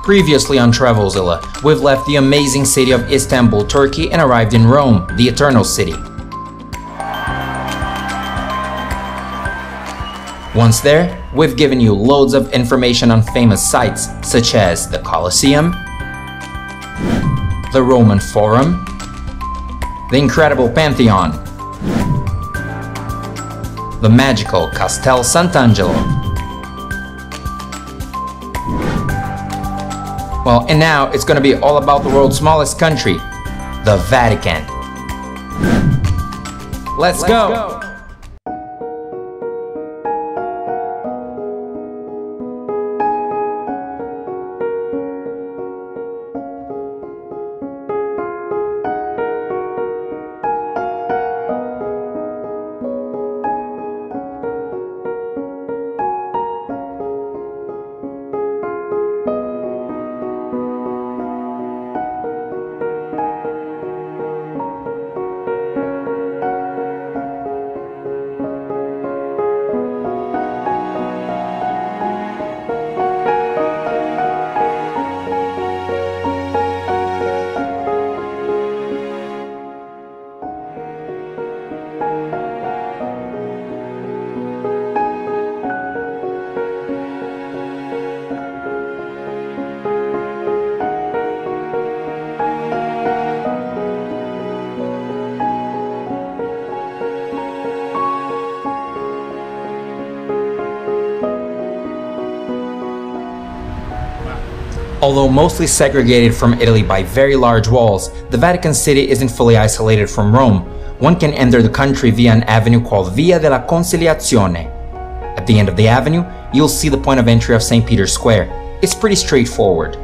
Previously on Travelzilla, we've left the amazing city of Istanbul, Turkey and arrived in Rome, the Eternal City. Once there, we've given you loads of information on famous sites such as the Colosseum, the Roman Forum, the incredible Pantheon, the magical Castel Sant'Angelo. Well, and now it's gonna be all about the world's smallest country, the Vatican. Let's go! Although mostly segregated from Italy by very large walls, the Vatican City isn't fully isolated from Rome. One can enter the country via an avenue called Via della Conciliazione. At the end of the avenue, you'll see the point of entry of St. Peter's Square. It's pretty straightforward.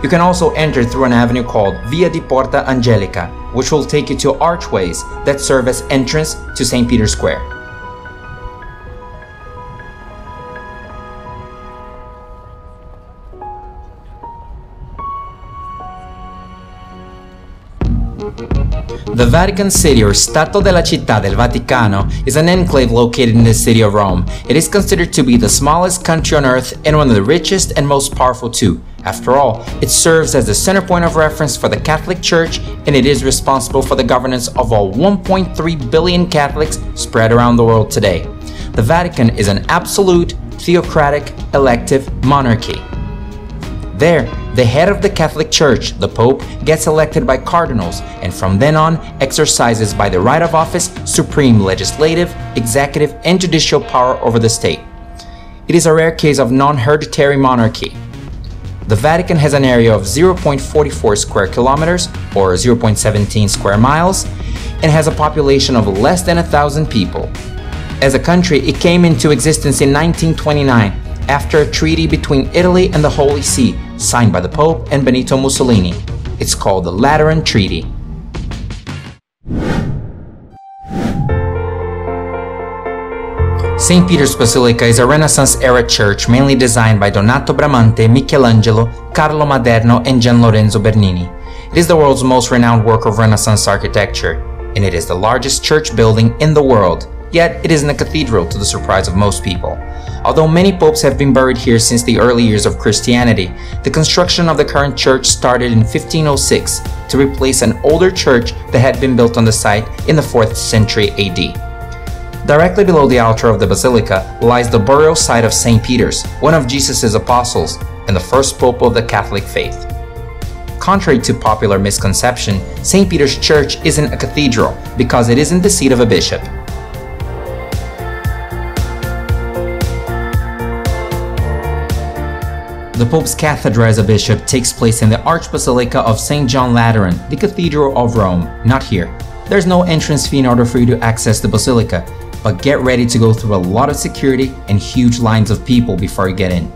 You can also enter through an avenue called Via di Porta Angelica, which will take you to archways that serve as entrance to St. Peter's Square. The Vatican City, or Stato della Città del Vaticano, is an enclave located in the city of Rome. It is considered to be the smallest country on earth and one of the richest and most powerful too. After all, it serves as the center point of reference for the Catholic Church, and it is responsible for the governance of all 1.3 billion Catholics spread around the world today. The Vatican is an absolute, theocratic, elective monarchy. There, the head of the Catholic Church, the Pope, gets elected by cardinals and from then on exercises by the right of office supreme legislative, executive, and judicial power over the state. It is a rare case of non-hereditary monarchy. The Vatican has an area of 0.44 square kilometers, or 0.17 square miles, and has a population of less than 1,000 people. As a country, it came into existence in 1929, after a treaty between Italy and the Holy See, signed by the Pope and Benito Mussolini. It's called the Lateran Treaty. St. Peter's Basilica is a Renaissance-era church mainly designed by Donato Bramante, Michelangelo, Carlo Maderno, and Gian Lorenzo Bernini. It is the world's most renowned work of Renaissance architecture, and it is the largest church building in the world, yet it isn't a cathedral to the surprise of most people. Although many popes have been buried here since the early years of Christianity, the construction of the current church started in 1506 to replace an older church that had been built on the site in the 4th century AD. Directly below the altar of the Basilica lies the burial site of St. Peter's, one of Jesus' apostles and the first pope of the Catholic faith. Contrary to popular misconception, St. Peter's Church isn't a cathedral because it isn't the seat of a bishop. The Pope's cathedra as a bishop takes place in the Archbasilica of St. John Lateran, the Cathedral of Rome, not here. There's no entrance fee in order for you to access the Basilica, but get ready to go through a lot of security and huge lines of people before you get in.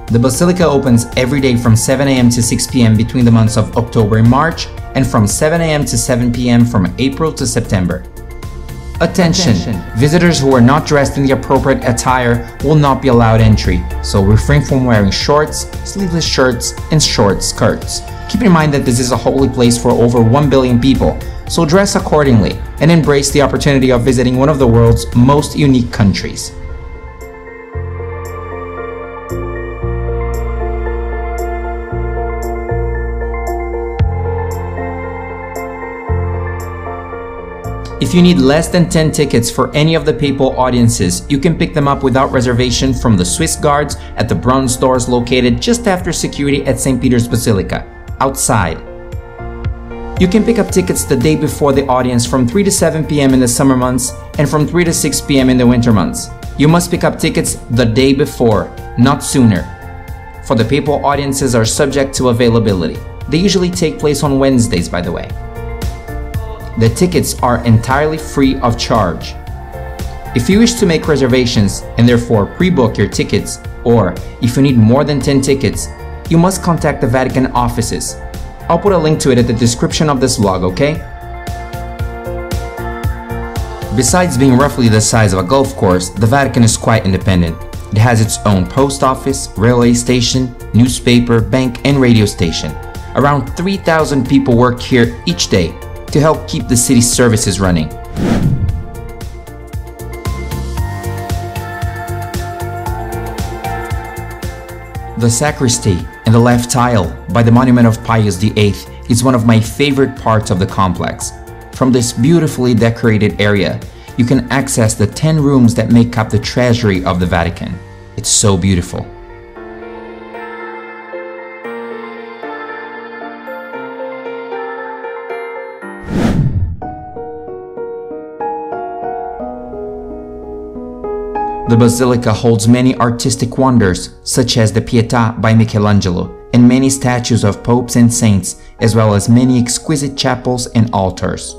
The Basilica opens every day from 7 a.m. to 6 p.m. between the months of October and March, and from 7 a.m. to 7 p.m. from April to September. Attention! Visitors who are not dressed in the appropriate attire will not be allowed entry, so refrain from wearing shorts, sleeveless shirts, and short skirts. Keep in mind that this is a holy place for over 1 billion people, so dress accordingly and embrace the opportunity of visiting one of the world's most unique countries. If you need less than 10 tickets for any of the papal audiences, you can pick them up without reservation from the Swiss guards at the bronze doors located just after security at St. Peter's Basilica, outside. You can pick up tickets the day before the audience from 3 to 7 p.m. in the summer months and from 3 to 6 p.m. in the winter months. You must pick up tickets the day before, not sooner. For the papal audiences are subject to availability. They usually take place on Wednesdays, by the way. The tickets are entirely free of charge. If you wish to make reservations and therefore pre-book your tickets, or if you need more than 10 tickets, you must contact the Vatican offices. I'll put a link to it at the description of this vlog, okay? Besides being roughly the size of a golf course, the Vatican is quite independent. It has its own post office, railway station, newspaper, bank, and radio station. Around 3,000 people work here each day to help keep the city's services running. The sacristy in the left aisle by the monument of Pius VIII is one of my favorite parts of the complex. From this beautifully decorated area, you can access the 10 rooms that make up the treasury of the Vatican. It's so beautiful. The Basilica holds many artistic wonders, such as the Pietà by Michelangelo, and many statues of popes and saints, as well as many exquisite chapels and altars.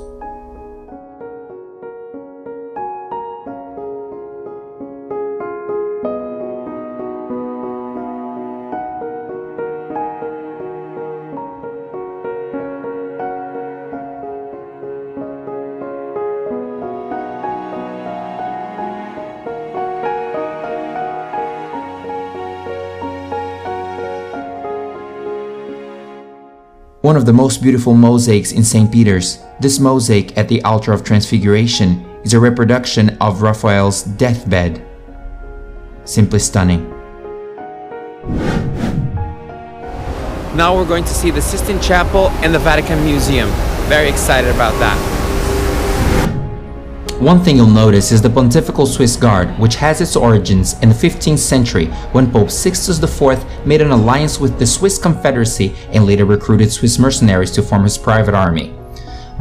One of the most beautiful mosaics in St. Peter's, this mosaic at the altar of Transfiguration is a reproduction of Raphael's deathbed. Simply stunning. Now we're going to see the Sistine Chapel and the Vatican Museum. Very excited about that. One thing you'll notice is the Pontifical Swiss Guard, which has its origins in the 15th century when Pope Sixtus IV made an alliance with the Swiss Confederacy and later recruited Swiss mercenaries to form his private army.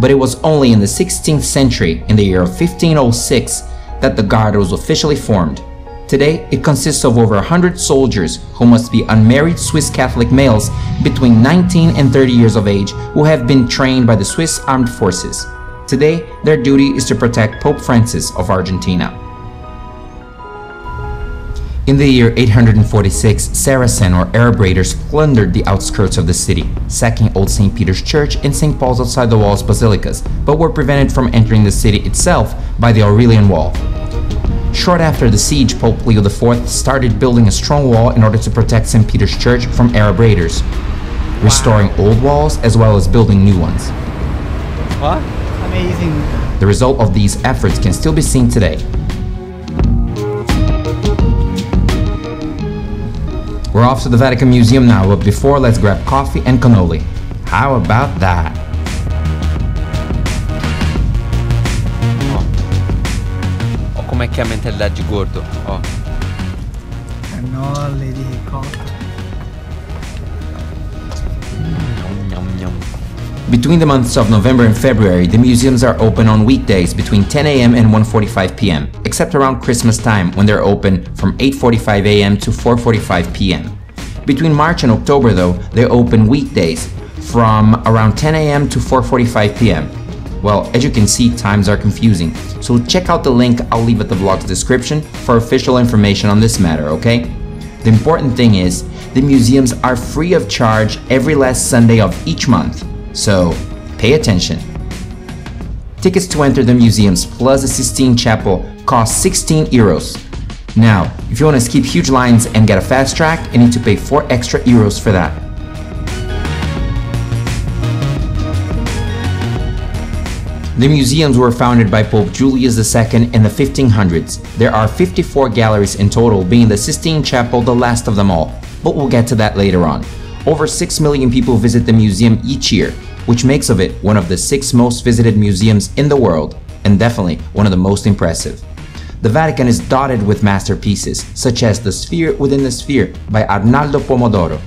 But it was only in the 16th century, in the year of 1506, that the Guard was officially formed. Today, it consists of over 100 soldiers who must be unmarried Swiss Catholic males between 19 and 30 years of age who have been trained by the Swiss Armed Forces. Today, their duty is to protect Pope Francis of Argentina. In the year 846, Saracen or Arab raiders plundered the outskirts of the city, sacking Old St. Peter's Church and St. Paul's outside the walls basilicas, but were prevented from entering the city itself by the Aurelian Wall. Short after the siege, Pope Leo IV started building a strong wall in order to protect St. Peter's Church from Arab raiders, restoring old walls as well as building new ones. What? Amazing. The result of these efforts can still be seen today. We're off to the Vatican Museum now, but before, let's grab coffee and cannoli. How about that? Oh, com'è che ha mentellaggi gordo. Oh. Cannoli di coca. Between the months of November and February, the museums are open on weekdays between 10 a.m. and 1:45 p.m., except around Christmas time when they're open from 8:45 a.m. to 4:45 p.m. Between March and October, though, they're open weekdays from around 10 a.m. to 4:45 p.m. Well, as you can see, times are confusing, so check out the link I'll leave at the vlog's description for official information on this matter, okay? The important thing is, the museums are free of charge every last Sunday of each month. So, pay attention. Tickets to enter the museums plus the Sistine Chapel cost 16 euros. Now, if you want to skip huge lines and get a fast track, you need to pay 4 extra euros for that. The museums were founded by Pope Julius II in the 1500s. There are 54 galleries in total, being the Sistine Chapel the last of them all, but we'll get to that later on. Over 6 million people visit the museum each year, which makes of it one of the 6 most visited museums in the world, and definitely one of the most impressive. The Vatican is dotted with masterpieces, such as The Sphere Within the Sphere by Arnaldo Pomodoro.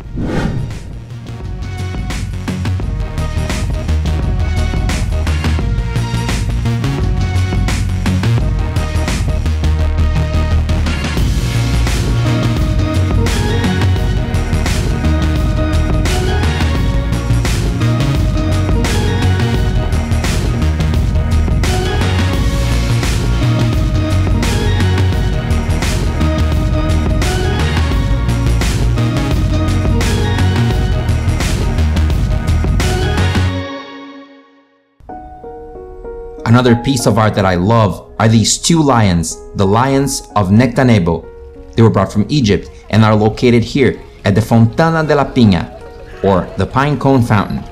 Another piece of art that I love are these 2 lions, the lions of Nectanebo. They were brought from Egypt and are located here at the Fontana de la Piña, or the Pine Cone Fountain.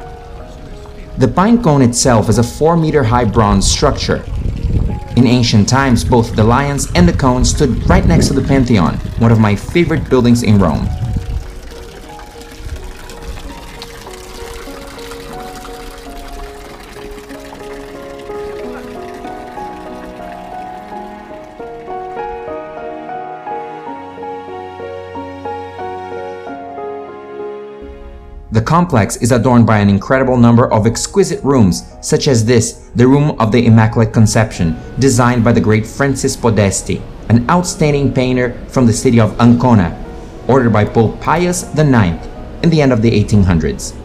The pine cone itself is a 4-meter high bronze structure. In ancient times, both the lions and the cone stood right next to the Pantheon, one of my favorite buildings in Rome. The complex is adorned by an incredible number of exquisite rooms, such as this, the Room of the Immaculate Conception, designed by the great Francis Podesti, an outstanding painter from the city of Ancona, ordered by Pope Pius IX in the end of the 1800s.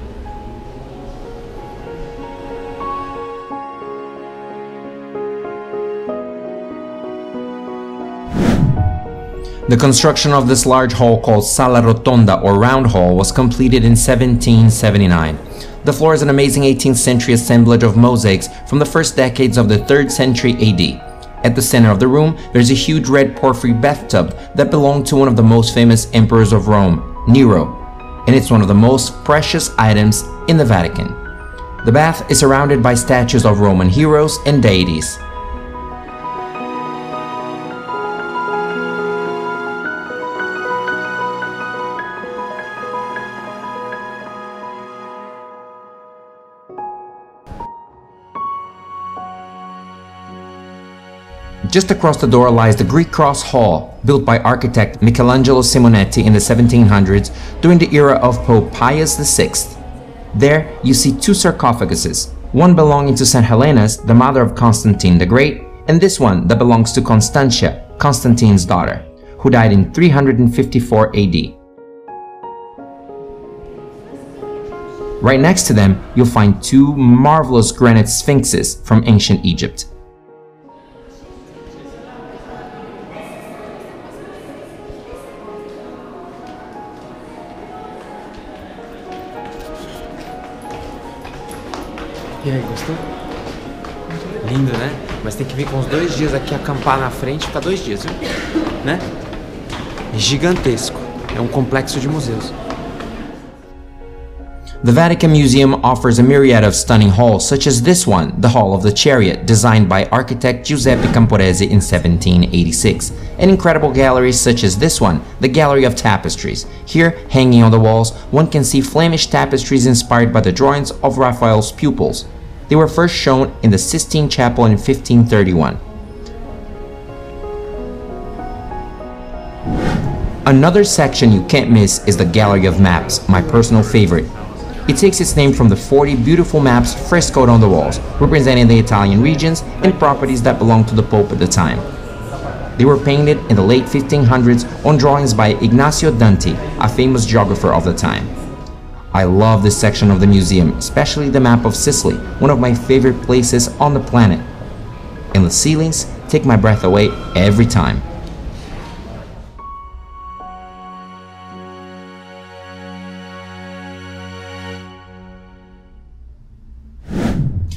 The construction of this large hall called Sala Rotonda or Round Hall was completed in 1779. The floor is an amazing 18th century assemblage of mosaics from the first decades of the 3rd century AD. At the center of the room, there's a huge red porphyry bathtub that belonged to one of the most famous emperors of Rome, Nero, and it's one of the most precious items in the Vatican. The bath is surrounded by statues of Roman heroes and deities. Just across the door lies the Greek Cross Hall, built by architect Michelangelo Simonetti in the 1700s during the era of Pope Pius VI. There you see 2 sarcophaguses, one belonging to St. Helena's, the mother of Constantine the Great, and this one that belongs to Constantia, Constantine's daughter, who died in 354 AD. Right next to them, you'll find 2 marvelous granite sphinxes from ancient Egypt. E aí, gostou? Lindo, né? Mas tem que vir com uns 2 dias aqui, acampar na frente, ficar 2 dias, viu? Né? É gigantesco. É um complexo de museus. The Vatican Museum offers a myriad of stunning halls, such as this one, the Hall of the Chariot, designed by architect Giuseppe Camporese in 1786, and incredible galleries such as this one, the Gallery of Tapestries. Here, hanging on the walls, one can see Flemish tapestries inspired by the drawings of Raphael's pupils. They were first shown in the Sistine Chapel in 1531. Another section you can't miss is the Gallery of Maps, my personal favorite. It takes its name from the 40 beautiful maps frescoed on the walls, representing the Italian regions and properties that belonged to the Pope at the time. They were painted in the late 1500s on drawings by Ignazio Danti, a famous geographer of the time. I love this section of the museum, especially the map of Sicily, one of my favorite places on the planet. And the ceilings take my breath away every time.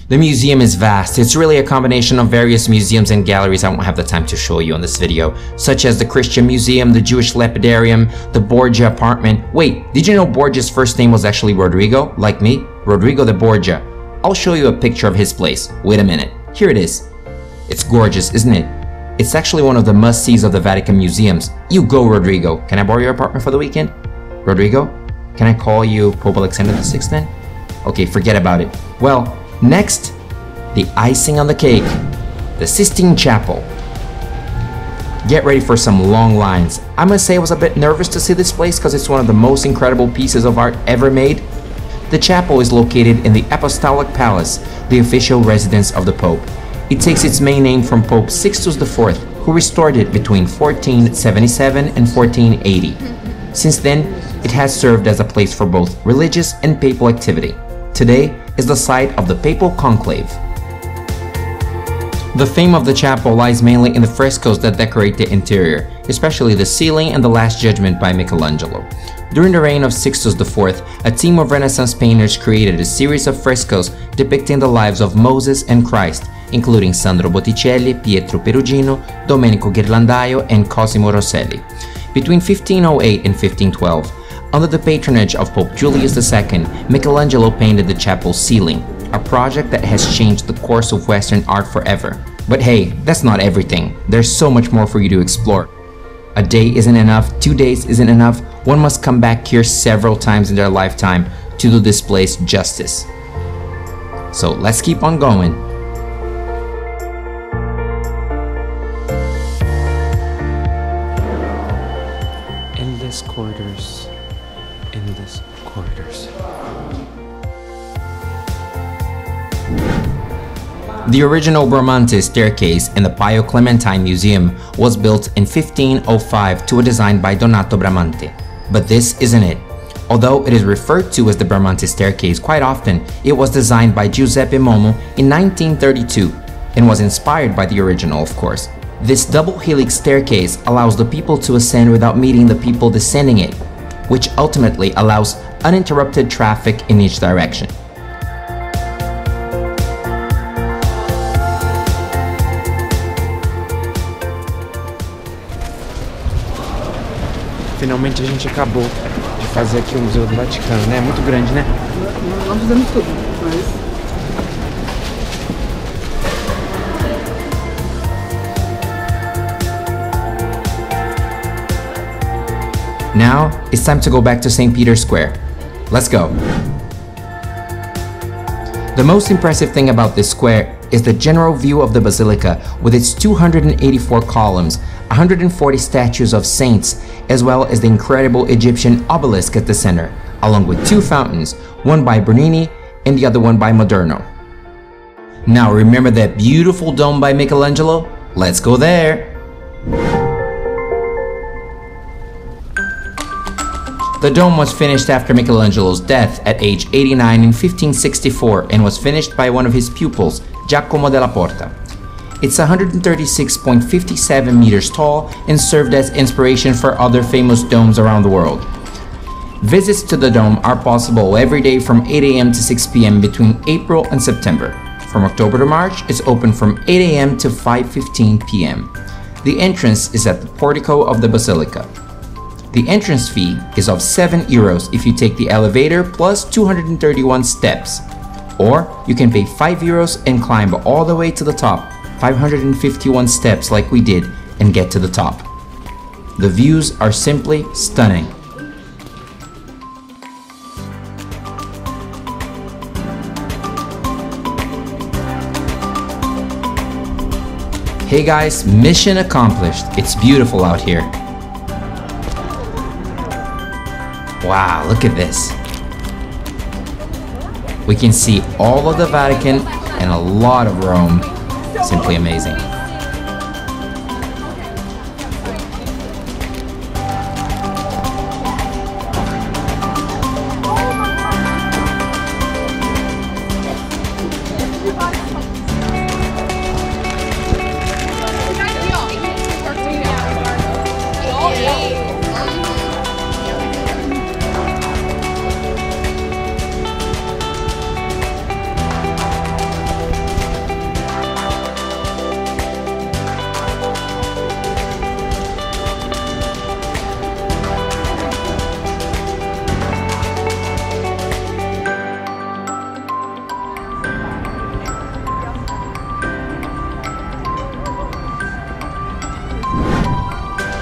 The museum is vast. It's really a combination of various museums and galleries I won't have the time to show you in this video, such as the Christian Museum, the Jewish Lapidarium, the Borgia apartment. Wait, did you know Borgia's first name was actually Rodrigo, like me? Rodrigo de Borgia. I'll show you a picture of his place. Wait a minute. Here it is. It's gorgeous, isn't it? It's actually one of the must-sees of the Vatican museums. You go, Rodrigo. Can I borrow your apartment for the weekend? Rodrigo? Can I call you Pope Alexander VI then? Okay, forget about it. Well, next, the icing on the cake, the Sistine Chapel. Get ready for some long lines. I must say I was a bit nervous to see this place because it's one of the most incredible pieces of art ever made. The chapel is located in the Apostolic Palace, the official residence of the Pope. It takes its main name from Pope Sixtus IV, who restored it between 1477 and 1480. Since then, it has served as a place for both religious and papal activity. Today is the site of the Papal Conclave. The fame of the chapel lies mainly in the frescoes that decorate the interior, especially the ceiling and the Last Judgment by Michelangelo. During the reign of Sixtus IV, a team of Renaissance painters created a series of frescoes depicting the lives of Moses and Christ, including Sandro Botticelli, Pietro Perugino, Domenico Ghirlandaio, and Cosimo Rosselli. Between 1508 and 1512, under the patronage of Pope Julius II, Michelangelo painted the chapel's ceiling, a project that has changed the course of Western art forever. But hey, that's not everything. There's so much more for you to explore. A day isn't enough, 2 days isn't enough. One must come back here several times in their lifetime to do this place justice. So let's keep on going. Endless corridors. Endless corridors. The original Bramante staircase in the Pio Clementine Museum was built in 1505 to a design by Donato Bramante. But this isn't it. Although it is referred to as the Bramante staircase quite often, it was designed by Giuseppe Momo in 1932 and was inspired by the original, of course. This double helix staircase allows the people to ascend without meeting the people descending it, which ultimately allows uninterrupted traffic in each direction. Finalmente a gente acabou de fazer aqui o Museu do Vaticano, né? É muito grande, né? Não fizemos tudo, mas... Now, it's time to go back to St. Peter's Square. Let's go. The most impressive thing about this square is the general view of the Basilica with its 284 columns, 140 statues of saints, as well as the incredible Egyptian obelisk at the center, along with 2 fountains, one by Bernini and the other one by Moderno. Now remember that beautiful dome by Michelangelo? Let's go there! The dome was finished after Michelangelo's death at age 89 in 1564 and was finished by one of his pupils, Giacomo della Porta. It's 136.57 meters tall and served as inspiration for other famous domes around the world. Visits to the dome are possible every day from 8 a.m. to 6 p.m. between April and September. From October to March, it's open from 8 a.m. to 5:15 p.m. The entrance is at the portico of the Basilica. The entrance fee is of €7 if you take the elevator plus 231 steps. Or you can pay €5 and climb all the way to the top, 551 steps like we did, and get to the top. The views are simply stunning. Hey guys, mission accomplished. It's beautiful out here. Wow, look at this. We can see all of the Vatican and a lot of Rome. Simply amazing.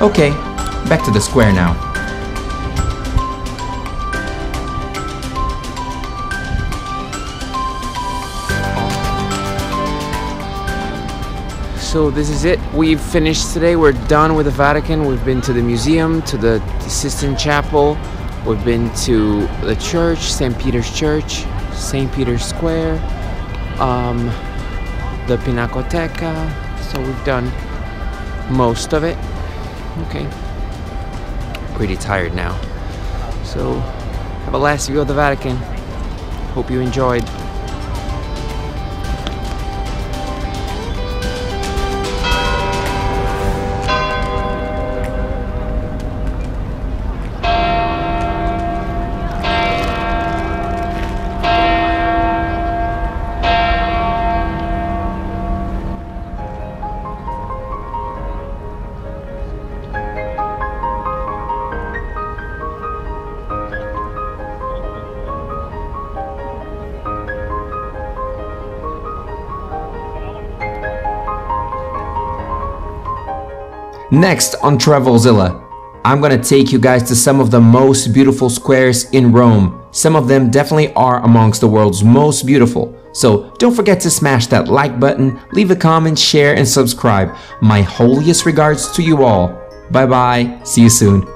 Okay, back to the square now. So this is it. We've finished today. We're done with the Vatican. We've been to the museum, to the Sistine Chapel. We've been to the church, St. Peter's Church, St. Peter's Square, the Pinacoteca. So we've done most of it. Okay. Pretty tired now. So have a last view of the Vatican. Hope you enjoyed. Next on Travelzilla, I'm gonna take you guys to some of the most beautiful squares in Rome. Some of them definitely are amongst the world's most beautiful. So don't forget to smash that like button, leave a comment, share, and subscribe. My holiest regards to you all. Bye bye, see you soon.